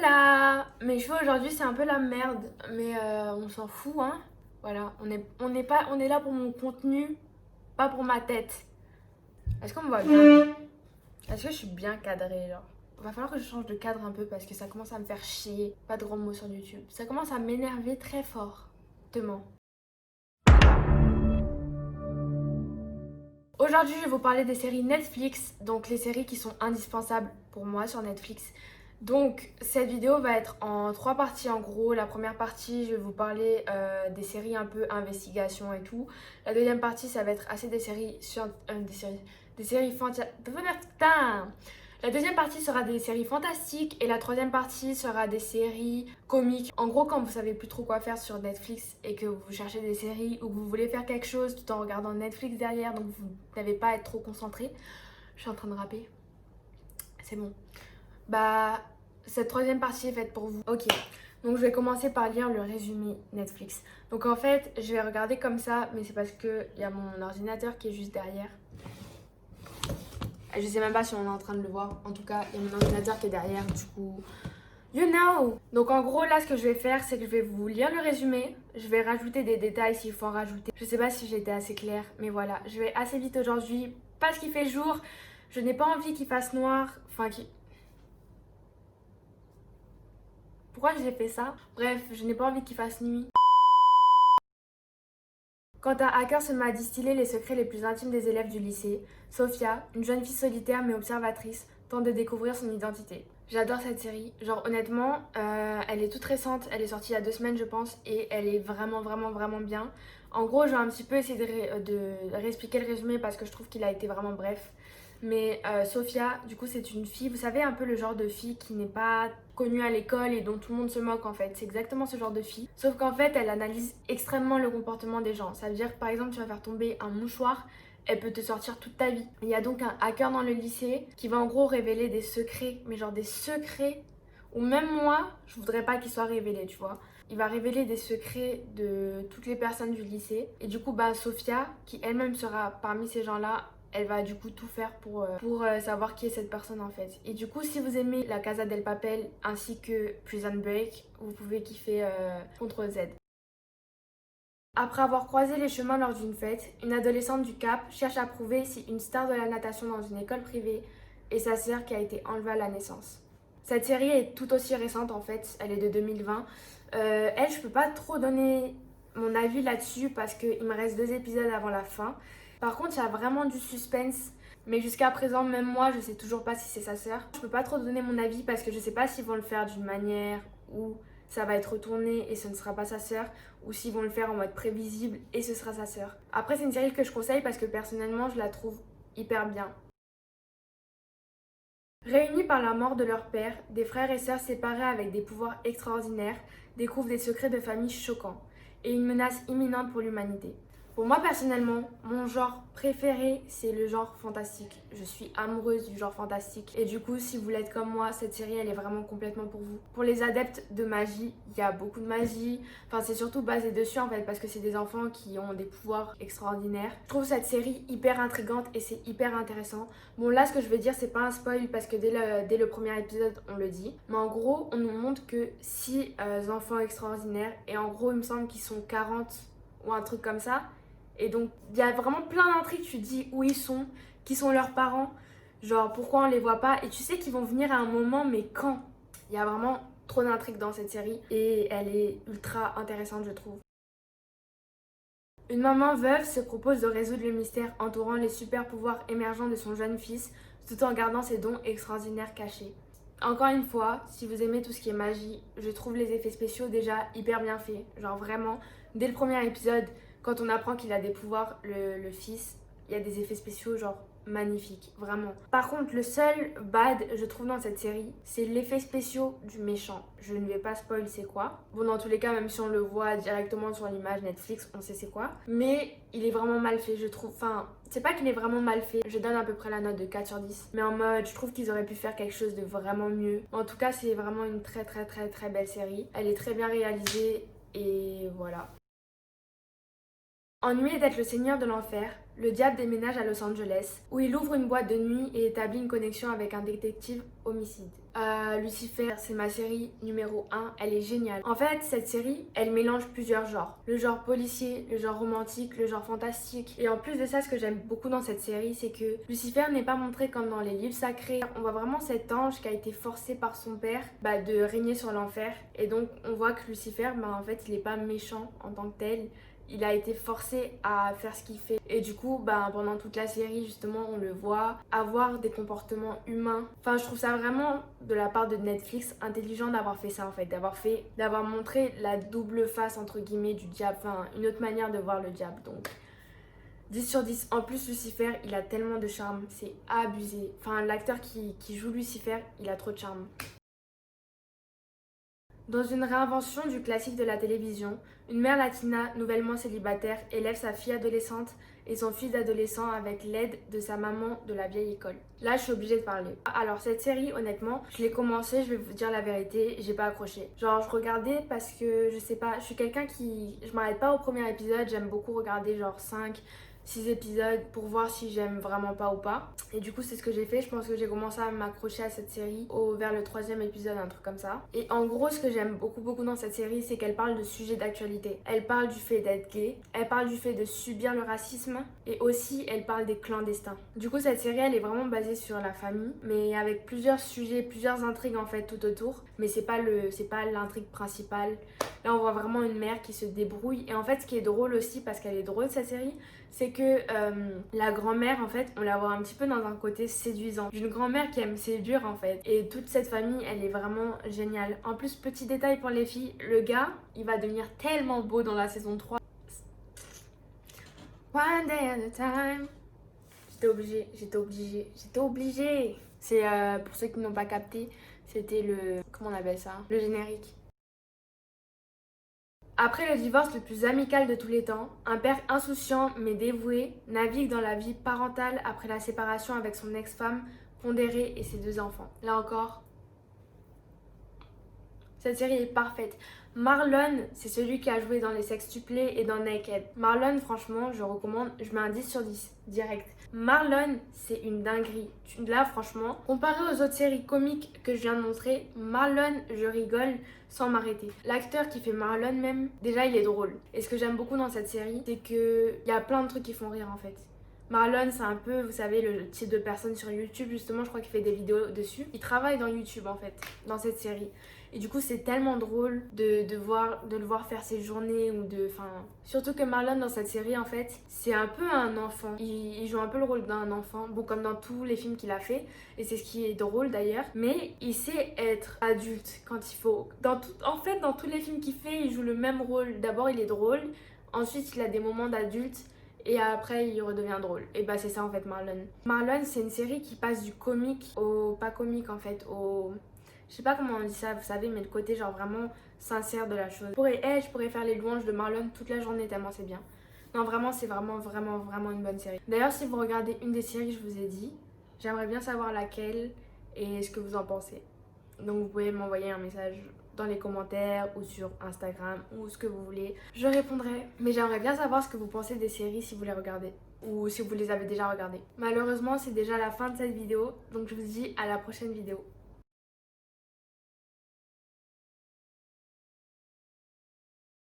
Hola! Mes cheveux aujourd'hui c'est un peu la merde, mais on s'en fout hein. Voilà, on est là pour mon contenu, pas pour ma tête. Est-ce qu'on me voit bien? Est-ce que je suis bien cadrée genre? Va falloir que je change de cadre un peu parce que ça commence à me faire chier. Pas de grands mots sur YouTube. Ça commence à m'énerver très fort. Demain. Aujourd'hui, je vais vous parler des séries Netflix, donc les séries qui sont indispensables pour moi sur Netflix. Donc, cette vidéo va être en trois parties en gros. La première partie, je vais vous parler des séries un peu investigation et tout. La deuxième partie, ça va être assez des séries sur des séries fantastiques. La deuxième partie sera des séries fantastiques et la troisième partie sera des séries comiques. En gros, quand vous savez plus trop quoi faire sur Netflix et que vous cherchez des séries ou que vous voulez faire quelque chose tout en regardant Netflix derrière, donc vous n'avez pas à être trop concentré. Je suis en train de rapper. C'est bon. Bah, cette troisième partie est faite pour vous. Ok, donc je vais commencer par lire le résumé Netflix. Donc en fait, je vais regarder comme ça, mais c'est parce qu'il y a mon ordinateur qui est juste derrière. Je sais même pas si on est en train de le voir. En tout cas, il y a mon ordinateur qui est derrière, du coup... You know! Donc en gros, là, ce que je vais faire, c'est que je vais vous lire le résumé. Je vais rajouter des détails s'il faut en rajouter. Je sais pas si j'ai été assez claire, mais voilà. Je vais assez vite aujourd'hui parce qu'il fait jour. Je n'ai pas envie qu'il fasse noir. Enfin, pourquoi j'ai fait ça? Bref, je n'ai pas envie qu'il fasse nuit. Quand un hacker se met à distiller les secrets les plus intimes des élèves du lycée, Sophia, une jeune fille solitaire mais observatrice, tente de découvrir son identité. J'adore cette série. Genre honnêtement, elle est toute récente, elle est sortie il y a 2 semaines je pense et elle est vraiment bien. En gros, je vais un petit peu essayer de réexpliquer le résumé parce que je trouve qu'il a été vraiment bref. Mais Sophia, du coup, c'est une fille, vous savez, un peu le genre de fille qui n'est pas connue à l'école et dont tout le monde se moque en fait. C'est exactement ce genre de fille. Sauf qu'en fait, elle analyse extrêmement le comportement des gens. Ça veut dire que par exemple, tu vas faire tomber un mouchoir, elle peut te sortir toute ta vie. Il y a donc un hacker dans le lycée qui va en gros révéler des secrets, mais genre des secrets où même moi, je voudrais pas qu'ils soient révélés, tu vois. Il va révéler des secrets de toutes les personnes du lycée. Et du coup, bah, Sophia, qui elle-même sera parmi ces gens-là, elle va du coup tout faire pour savoir qui est cette personne en fait. Et du coup, si vous aimez La Casa del Papel ainsi que Prison Break, vous pouvez kiffer Ctrl Z. Après avoir croisé les chemins lors d'une fête, une adolescente du Cap cherche à prouver si une star de la natation dans une école privée est sa sœur qui a été enlevée à la naissance. Cette série est tout aussi récente en fait, elle est de 2020. Elle, je peux pas trop donner mon avis là-dessus parce qu'il me reste 2 épisodes avant la fin. Par contre, il y a vraiment du suspense. Mais jusqu'à présent, même moi, je sais toujours pas si c'est sa sœur. Je peux pas trop donner mon avis parce que je sais pas s'ils vont le faire d'une manière où ça va être retourné et ce ne sera pas sa sœur, ou s'ils vont le faire en mode prévisible et ce sera sa sœur. Après, c'est une série que je conseille parce que personnellement, je la trouve hyper bien. Réunis par la mort de leur père, des frères et sœurs séparés avec des pouvoirs extraordinaires découvrent des secrets de famille choquants et une menace imminente pour l'humanité. Pour moi personnellement, mon genre préféré c'est le genre fantastique. Je suis amoureuse du genre fantastique et du coup si vous l'êtes comme moi, cette série elle est vraiment complètement pour vous. Pour les adeptes de magie, il y a beaucoup de magie. Enfin c'est surtout basé dessus en fait parce que c'est des enfants qui ont des pouvoirs extraordinaires. Je trouve cette série hyper intrigante et c'est hyper intéressant. Bon là ce que je vais dire c'est pas un spoil parce que dès le premier épisode on le dit. Mais en gros on nous montre que 6 enfants extraordinaires et en gros il me semble qu'ils sont 40 ou un truc comme ça. Et donc, il y a vraiment plein d'intrigues. Tu te dis où ils sont, qui sont leurs parents, genre pourquoi on les voit pas. Et tu sais qu'ils vont venir à un moment, mais quand? Il y a vraiment trop d'intrigues dans cette série et elle est ultra intéressante, je trouve. Une maman veuve se propose de résoudre le mystère entourant les super pouvoirs émergents de son jeune fils tout en gardant ses dons extraordinaires cachés. Encore une fois, si vous aimez tout ce qui est magie, je trouve les effets spéciaux déjà hyper bien faits. Genre vraiment, dès le premier épisode, quand on apprend qu'il a des pouvoirs, le fils, il y a des effets spéciaux genre magnifiques, vraiment. Par contre, le seul bad, je trouve, dans cette série, c'est l'effet spéciaux du méchant. Je ne vais pas spoil c'est quoi. Bon, dans tous les cas, même si on le voit directement sur l'image Netflix, on sait c'est quoi. Mais il est vraiment mal fait, je trouve. Enfin, c'est pas qu'il est vraiment mal fait. Je donne à peu près la note de 4 sur 10. Mais en mode, je trouve qu'ils auraient pu faire quelque chose de vraiment mieux. En tout cas, c'est vraiment une très belle série. Elle est très bien réalisée et voilà. Ennuyé d'être le seigneur de l'enfer, le diable déménage à Los Angeles, où il ouvre une boîte de nuit et établit une connexion avec un détective homicide. Lucifer, c'est ma série numéro 1, elle est géniale. En fait, cette série, elle mélange plusieurs genres. Le genre policier, le genre romantique, le genre fantastique. Et en plus de ça, ce que j'aime beaucoup dans cette série, c'est que Lucifer n'est pas montré comme dans les livres sacrés. On voit vraiment cet ange qui a été forcé par son père de régner sur l'enfer. Et donc, on voit que Lucifer, en fait, il n'est pas méchant en tant que tel. Il a été forcé à faire ce qu'il fait. Et du coup, pendant toute la série, justement, on le voit avoir des comportements humains. Enfin, je trouve ça vraiment, de la part de Netflix, intelligent d'avoir fait ça, en fait. D'avoir montré la double face, entre guillemets, du diable. Enfin, une autre manière de voir le diable. Donc, 10 sur 10. En plus, Lucifer, il a tellement de charme. C'est abusé. Enfin, l'acteur qui joue Lucifer, il a trop de charme. Dans une réinvention du classique de la télévision, une mère latina nouvellement célibataire élève sa fille adolescente et son fils adolescent avec l'aide de sa maman de la vieille école. Là, je suis obligée de parler. Alors, cette série, honnêtement, je l'ai commencée, je vais vous dire la vérité, j'ai pas accroché. Genre, je regardais parce que, je sais pas, je suis quelqu'un qui... Je m'arrête pas au premier épisode, j'aime beaucoup regarder genre 5, 6 épisodes pour voir si j'aime vraiment pas ou pas. Et du coup, c'est ce que j'ai fait. Je pense que j'ai commencé à m'accrocher à cette série vers le troisième épisode, un truc comme ça. Et en gros, ce que j'aime beaucoup dans cette série, c'est qu'elle parle de sujets d'actualité. Elle parle du fait d'être gay, elle parle du fait de subir le racisme et aussi elle parle des clandestins. Du coup, cette série, elle est vraiment basée sur la famille, mais avec plusieurs sujets, plusieurs intrigues en fait tout autour. Mais c'est pas l'intrigue principale. Là, on voit vraiment une mère qui se débrouille. Et en fait, ce qui est drôle aussi, parce qu'elle est drôle cette série, c'est que la grand-mère, en fait, on la voit un petit peu dans un côté séduisant. D'une grand-mère qui aime séduire, en fait. Et toute cette famille, elle est vraiment géniale. En plus, petit détail pour les filles, le gars, il va devenir tellement beau dans la saison 3. One day at a time. J'étais obligée. C'est, pour ceux qui n'ont pas capté, c'était comment on appelle ça? Le générique. Après le divorce le plus amical de tous les temps, un père insouciant mais dévoué navigue dans la vie parentale après la séparation avec son ex-femme pondérée et ses 2 enfants. Là encore, cette série est parfaite. Marlon, c'est celui qui a joué dans Les Sextuplés et dans Naked. Marlon, franchement, je recommande, je mets un 10 sur 10, direct. Marlon, c'est une dinguerie. Là, franchement, comparé aux autres séries comiques que je viens de montrer, Marlon, je rigole sans m'arrêter. L'acteur qui fait Marlon même, déjà, il est drôle. Et ce que j'aime beaucoup dans cette série, c'est qu'il y a plein de trucs qui font rire, en fait. Marlon, c'est un peu, vous savez, le type de personne sur YouTube, justement, je crois qu'il fait des vidéos dessus. Il travaille dans YouTube, en fait, dans cette série. Et du coup, c'est tellement drôle de le voir faire ses journées ou de... Enfin, surtout que Marlon, dans cette série, en fait, c'est un peu un enfant. Il joue un peu le rôle d'un enfant, bon, comme dans tous les films qu'il a fait. Et c'est ce qui est drôle, d'ailleurs. Mais il sait être adulte quand il faut. En fait, dans tous les films qu'il fait, il joue le même rôle. D'abord, il est drôle. Ensuite, il a des moments d'adulte. Et après, il redevient drôle. Et c'est ça, en fait, Marlon. Marlon, c'est une série qui passe du comique au... Pas comique, en fait, au... Je sais pas comment on dit ça, vous savez, mais le côté genre vraiment sincère de la chose. Je pourrais faire les louanges de Marlon toute la journée tellement c'est bien. Non, vraiment, c'est vraiment une bonne série. D'ailleurs, si vous regardez une des séries que je vous ai dit, j'aimerais bien savoir laquelle et ce que vous en pensez. Donc vous pouvez m'envoyer un message dans les commentaires ou sur Instagram ou ce que vous voulez. Je répondrai. Mais j'aimerais bien savoir ce que vous pensez des séries si vous les regardez ou si vous les avez déjà regardées. Malheureusement, c'est déjà la fin de cette vidéo, donc je vous dis à la prochaine vidéo.